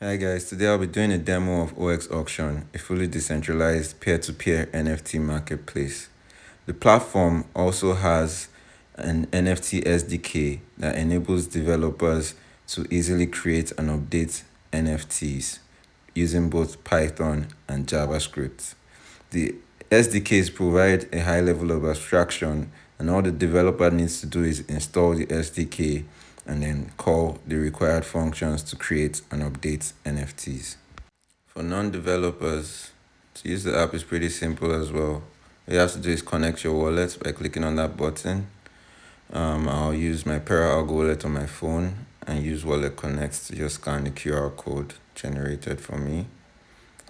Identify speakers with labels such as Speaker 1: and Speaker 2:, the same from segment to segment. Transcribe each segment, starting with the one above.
Speaker 1: Hi guys, today I'll be doing a demo of 0xAuction, a fully decentralized peer-to-peer NFT marketplace. The platform also has an NFT SDK that enables developers to easily create and update NFTs using both Python and JavaScript. The SDKs provide a high level of abstraction, and all the developer needs to do is install the SDK and then call the required functions to create and update NFTs. For non-developers, to use the app is pretty simple as well. All you have to do is connect your wallet by clicking on that button. I'll use my Algo wallet on my phone and use Wallet Connect to just scan the QR code generated for me.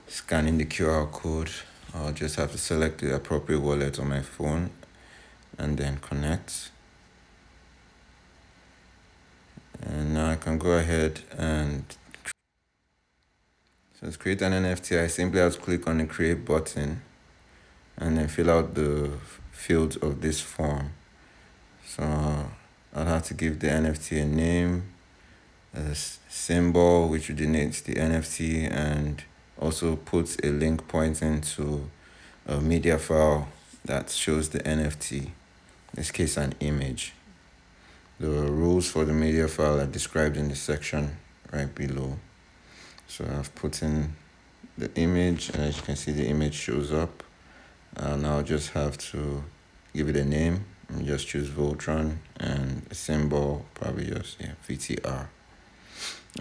Speaker 1: Scanning the QR code, I'll just have to select the appropriate wallet on my phone and then connect. And now I can go ahead and to create an NFT, I simply have to click on the create button and then fill out the fields of this form. So I'll have to give the NFT a name, a symbol which denotes the NFT, and also puts a link pointing to a media file that shows the NFT, in this case an image. The rules for the media file are described in the section right below. So I've put in the image, and as you can see the image shows up. Now I'll just have to give it a name and just choose Voltron, and a symbol, probably just VTR.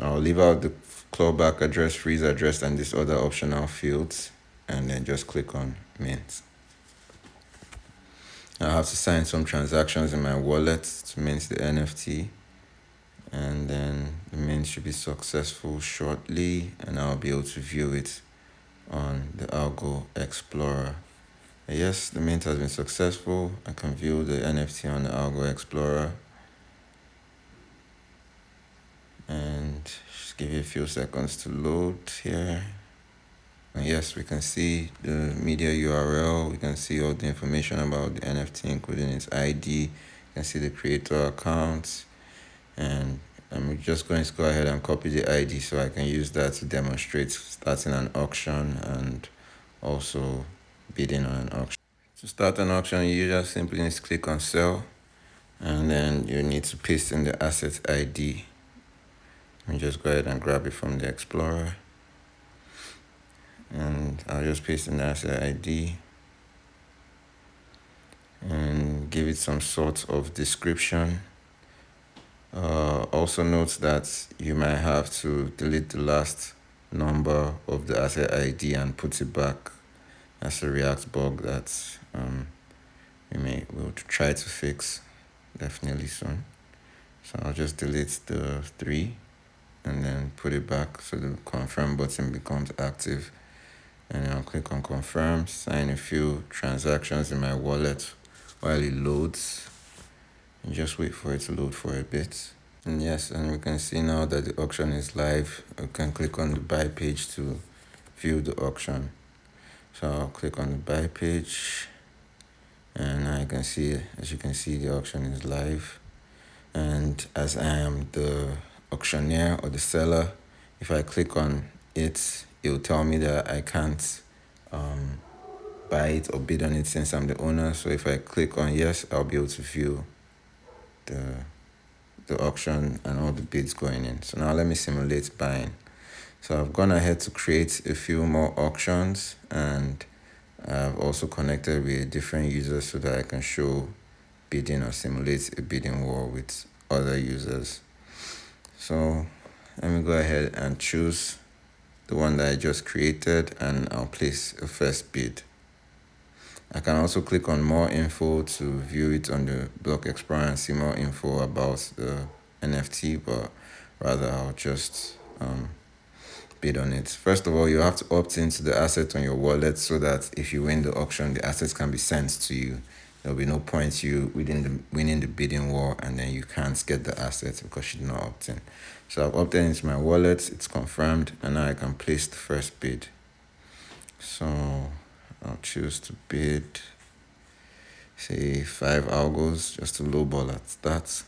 Speaker 1: I'll leave out the clawback address, freeze address, and these other optional fields, and then just click on mint. I have to sign some transactions in my wallet to mint the NFT, and then the mint should be successful shortly, and I'll be able to view it on the Algo Explorer. Yes, the mint has been successful. I can view the NFT on the Algo Explorer. And just give it a few seconds to load here. And yes, we can see the media URL. We can see all the information about the NFT, including its ID. You can see the creator account. And I'm just going to go ahead and copy the ID so I can use that to demonstrate starting an auction and also bidding on an auction. To start an auction, you just simply need to click on sell, and then you need to paste in the asset ID. Let me just go ahead and grab it from the Explorer, and I'll just paste in the asset ID and give it some sort of description. Also note that you might have to delete the last number of the asset ID and put it back. That's a React bug that we'll try to fix definitely soon. So I'll just delete the 3 and then put it back so the confirm button becomes active. And I'll click on confirm, sign a few transactions in my wallet while it loads, and just wait for it to load for a bit. And yes, and we can see now that the auction is live. We can click on the buy page to view the auction. So I'll click on the buy page, and I can see, as you can see, the auction is live. And as I am the auctioneer or the seller, if I click on it, it will tell me that I can't buy it or bid on it since I'm the owner. So if I click on yes, I'll be able to view the auction and all the bids going in. So now let me simulate buying. So I've gone ahead to create a few more auctions, and I've also connected with different users so that I can show bidding or simulate a bidding war with other users. So let me go ahead and choose the one that I just created, and I'll place a first bid. I can also click on more info to view it on the Block Explorer and see more info about the NFT, but rather I'll just bid on it. First of all, you have to opt into the asset on your wallet so that if you win the auction, the assets can be sent to you. There'll be no point you winning the bidding war and then you can't get the assets because you did not opt in. So I've opted into my wallet, it's confirmed, and now I can place the first bid. So I'll choose to bid, say 5 algos, just to lowball at that.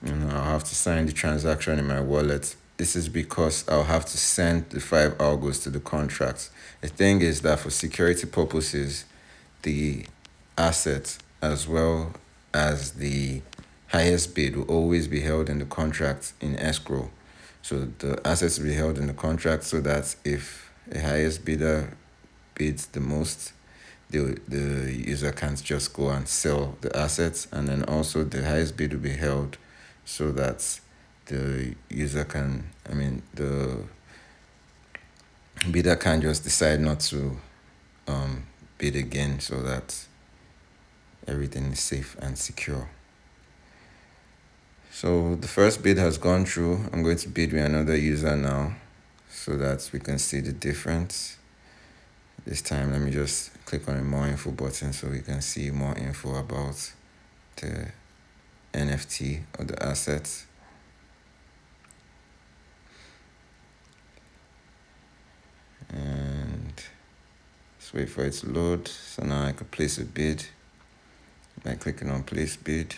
Speaker 1: And I'll have to sign the transaction in my wallet this is because I'll have to send the 5 algos to the contract. The thing is that for security purposes, the asset as well as the highest bid will always be held in the contract in escrow. So the assets will be held in the contract so that if a highest bidder bids the most, the user can't just go and sell the assets. And then also the highest bid will be held so that the user can, the bidder can't just decide not to bid again, so that everything is safe and secure. So the first bid has gone through. I'm going to bid with another user now so that we can see the difference. This time, let me just click on the more info button so we can see more info about the NFT or the assets. And let's wait for it to load. So now I can place a bid by clicking on place bid.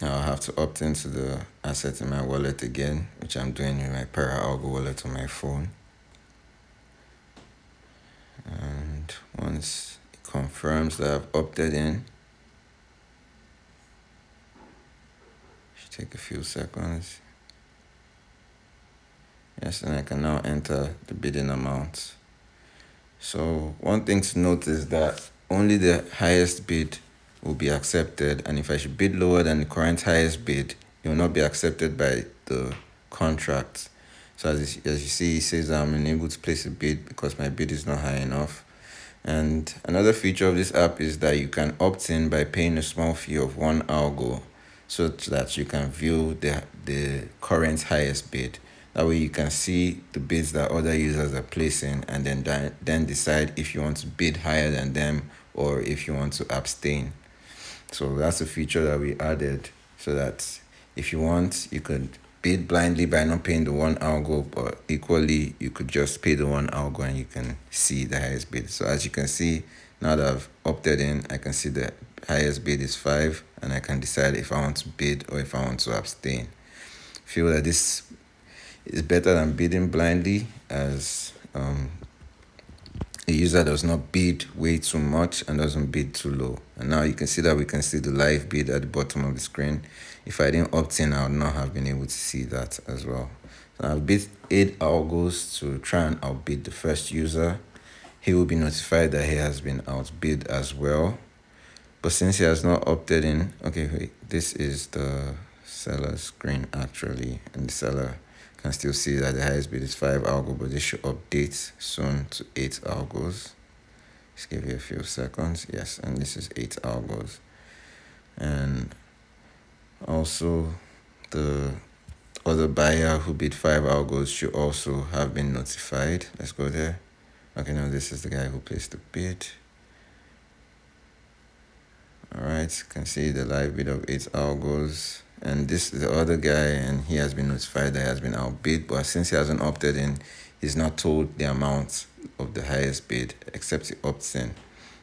Speaker 1: Now I'll have to opt into the asset in my wallet again, which I'm doing with my ParaAlgo wallet on my phone. And once it confirms that I've opted in, it should take a few seconds. Yes, and I can now enter the bidding amount. So one thing to note is that only the highest bid will be accepted, and if I should bid lower than the current highest bid, it will not be accepted by the contract. So as you see, it says I'm unable to place a bid because my bid is not high enough. And another feature of this app is that you can opt in by paying a small fee of 1 algo so that you can view the current highest bid. That way you can see the bids that other users are placing, and then decide if you want to bid higher than them or if you want to abstain. So that's a feature that we added so that if you want, you could bid blindly by not paying the 1 algo, but equally you could just pay the 1 algo and you can see the highest bid. So as you can see, now that I've opted in, I can see the highest bid is 5, and I can decide if I want to bid or if I want to abstain. I feel that this is better than bidding blindly, as the user does not bid way too much and doesn't bid too low. And now you can see that we can see the live bid at the bottom of the screen. If I didn't opt in, I would not have been able to see that as well. So I've bid 8 algos to try and outbid the first user. He will be notified that he has been outbid as well. But since he has not opted in, okay, wait, this is the seller screen actually, and the seller can still see that the highest bid is 5 algo, but this should update soon to 8 algos. Just give you a few seconds. Yes, and this is 8 algos. And also the other buyer who bid 5 algos should also have been notified. Let's go there. Okay, now this is the guy who placed the bid. All right, you can see the live bid of 8 algos. And this is the other guy, and he has been notified that he has been outbid, but since he hasn't opted in, he's not told the amount of the highest bid except he opts in.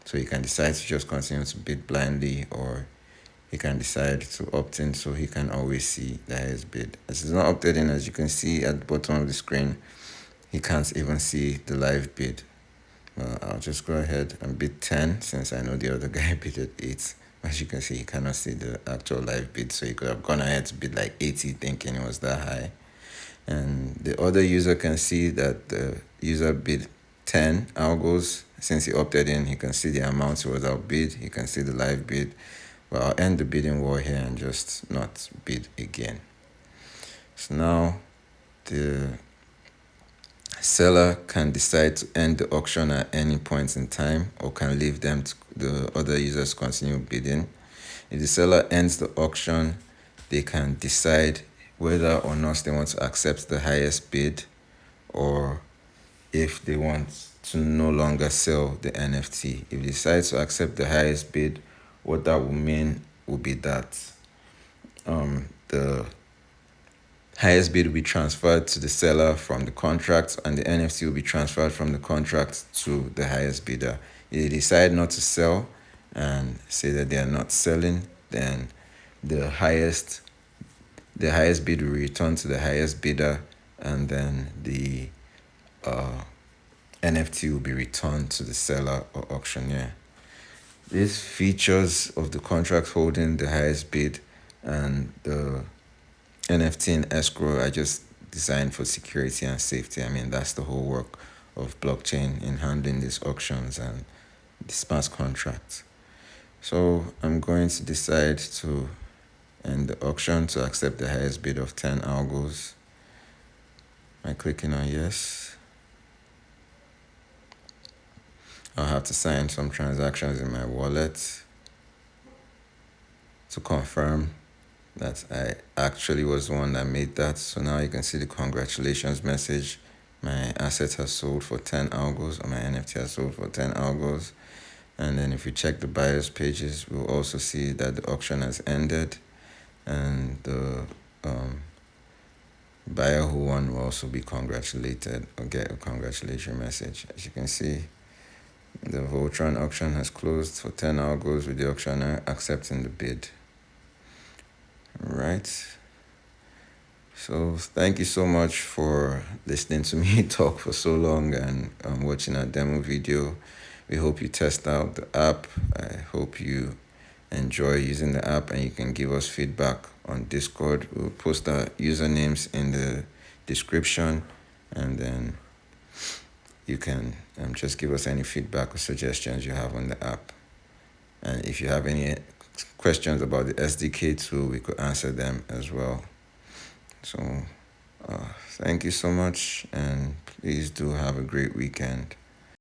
Speaker 1: So he can decide to just continue to bid blindly, or he can decide to opt in so he can always see the highest bid. As he's not opted in, as you can see at the bottom of the screen, he can't even see the live bid. Well, I'll just go ahead and bid 10 since I know the other guy bid at 8. As you can see, he cannot see the actual live bid, so he could have gone ahead to bid like 80 thinking it was that high. And the other user can see that the user bid 10 algos. Since he opted in, he can see the amount he was outbid, he can see the live bid. Well, I'll end the bidding war here and just not bid again. So now the seller can decide to end the auction at any point in time, or can leave them to the other users continue bidding. If the seller ends the auction, they can decide whether or not they want to accept the highest bid, or if they want to no longer sell the NFT. If they decide to accept the highest bid, what that will mean will be that the highest bid will be transferred to the seller from the contract, and the NFT will be transferred from the contract to the highest bidder. If they decide not to sell and say that they are not selling, then the highest the highest bid will return to the highest bidder, and then the NFT will be returned to the seller or auctioneer. These features of the contract holding the highest bid and the NFT in escrow are just designed for security and safety. I mean, that's the whole work of blockchain in handling these auctions and the smart contracts. So I'm going to decide to end the auction to accept the highest bid of 10 algos by clicking on yes. I'll have to sign some transactions in my wallet to confirm that I actually was the one that made that. So now you can see the congratulations message. My asset has sold for 10 algos, or my NFT has sold for 10 algos. And then if we check the buyer's pages, we'll also see that the auction has ended, and the buyer who won will also be congratulated or get a congratulation message. As you can see, the Voltron auction has closed for 10 algos with the auctioneer accepting the bid. Right. So thank you so much for listening to me talk for so long and watching our demo video. We hope you test out the app. I hope you enjoy using the app, and you can give us feedback on Discord. We'll post our usernames in the description, and then you can just give us any feedback or suggestions you have on the app. And if you have any questions about the SDK tool, we could answer them as well. So thank you so much, and please do have a great weekend.